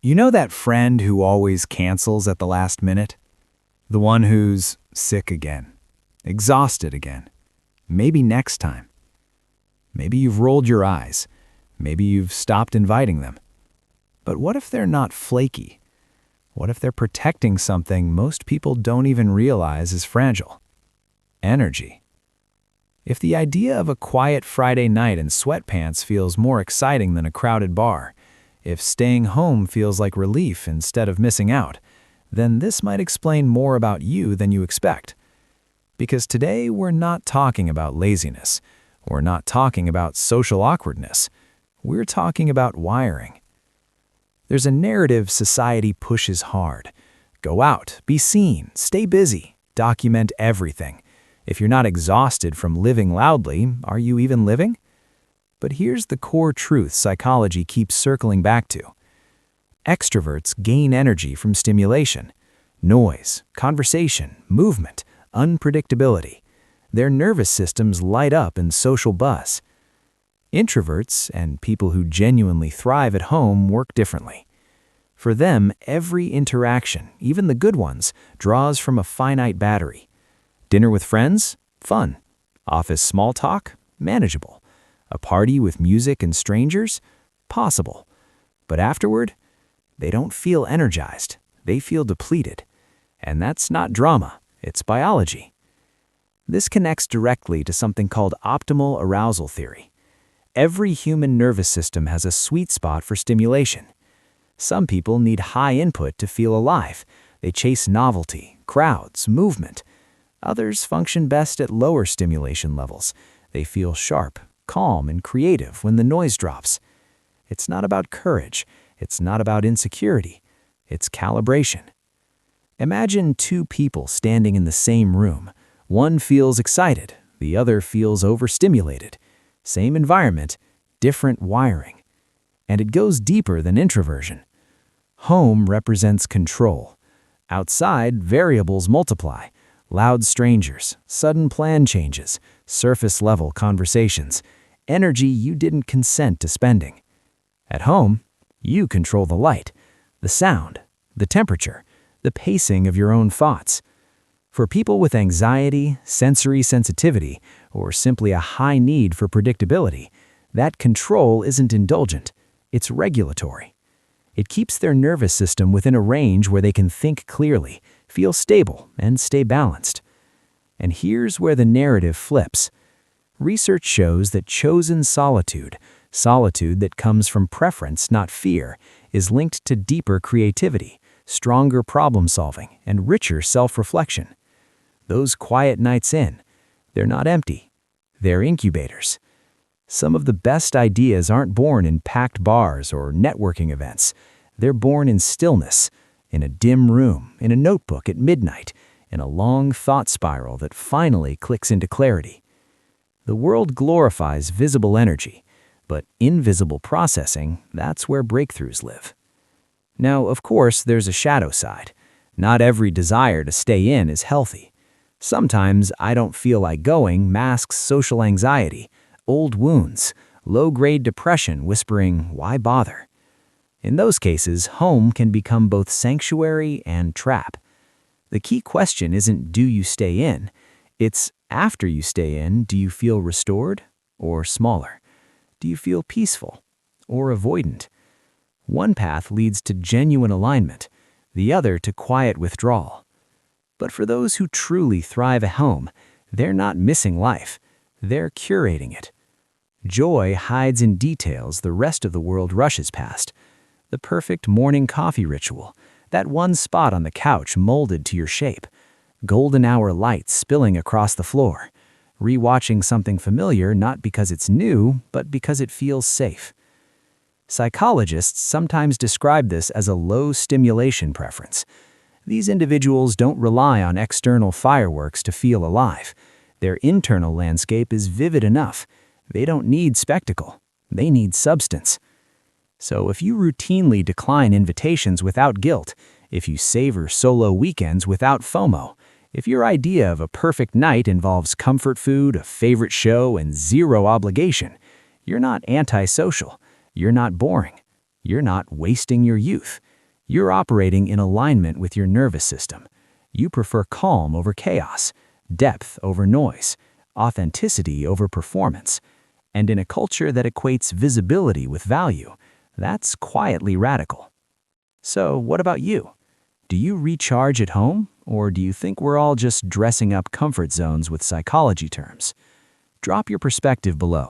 You know that friend who always cancels at the last minute? The one who's sick again, exhausted again, maybe next time. Maybe you've rolled your eyes. Maybe you've stopped inviting them. But what if they're not flaky? What if they're protecting something most people don't even realize is fragile? Energy. If the idea of a quiet Friday night in sweatpants feels more exciting than a crowded bar, if staying home feels like relief instead of missing out, then this might explain more about you than you expect. Because today we're not talking about laziness. We're not talking about social awkwardness. We're talking about wiring. There's a narrative society pushes hard. Go out, be seen, stay busy, document everything. If you're not exhausted from living loudly, are you even living? But here's the core truth psychology keeps circling back to. Extroverts gain energy from stimulation, noise, conversation, movement, unpredictability. Their nervous systems light up in social buzz. Introverts and people who genuinely thrive at home work differently. For them, every interaction, even the good ones, draws from a finite battery. Dinner with friends? Fun. Office small talk? Manageable. A party with music and strangers? Possible. But afterward, they don't feel energized. They feel depleted. And that's not drama, it's biology. This connects directly to something called optimal arousal theory. Every human nervous system has a sweet spot for stimulation. Some people need high input to feel alive. They chase novelty, crowds, movement. Others function best at lower stimulation levels. They feel sharp, calm, and creative when the noise drops. It's not about courage. It's not about insecurity. It's calibration. Imagine two people standing in the same room. One feels excited. The other feels overstimulated. Same environment, different wiring. And it goes deeper than introversion. Home represents control. Outside, variables multiply. Loud strangers, sudden plan changes, surface-level conversations, energy you didn't consent to spending. At home, you control the light, the sound, the temperature, the pacing of your own thoughts. For people with anxiety, sensory sensitivity, or simply a high need for predictability, that control isn't indulgent, it's regulatory. It keeps their nervous system within a range where they can think clearly, feel stable, and stay balanced. And here's where the narrative flips. Research shows that chosen solitude that comes from preference, not fear, is linked to deeper creativity, stronger problem-solving, and richer self-reflection. Those quiet nights in, they're not empty. They're incubators. Some of the best ideas aren't born in packed bars or networking events. They're born in stillness, in a dim room, in a notebook at midnight, in a long thought spiral that finally clicks into clarity. The world glorifies visible energy, but invisible processing, that's where breakthroughs live. Now, of course, there's a shadow side. Not every desire to stay in is healthy. Sometimes I don't feel like going masks social anxiety, old wounds, low-grade depression whispering, why bother? In those cases, home can become both sanctuary and trap. The key question isn't do you stay in? It's after you stay in, do you feel restored or smaller? Do you feel peaceful or avoidant? One path leads to genuine alignment, the other to quiet withdrawal. But for those who truly thrive at home, they're not missing life, they're curating it. Joy hides in details the rest of the world rushes past. The perfect morning coffee ritual, that one spot on the couch molded to your shape, golden hour light spilling across the floor, rewatching something familiar not because it's new, but because it feels safe. Psychologists sometimes describe this as a low stimulation preference. These individuals don't rely on external fireworks to feel alive. Their internal landscape is vivid enough. They don't need spectacle. They need substance. So if you routinely decline invitations without guilt, if you savor solo weekends without FOMO, if your idea of a perfect night involves comfort food, a favorite show, and zero obligation, you're not antisocial. You're not boring. You're not wasting your youth. You're operating in alignment with your nervous system. You prefer calm over chaos, depth over noise, authenticity over performance. And in a culture that equates visibility with value, that's quietly radical. So, what about you? Do you recharge at home, or do you think we're all just dressing up comfort zones with psychology terms? Drop your perspective below.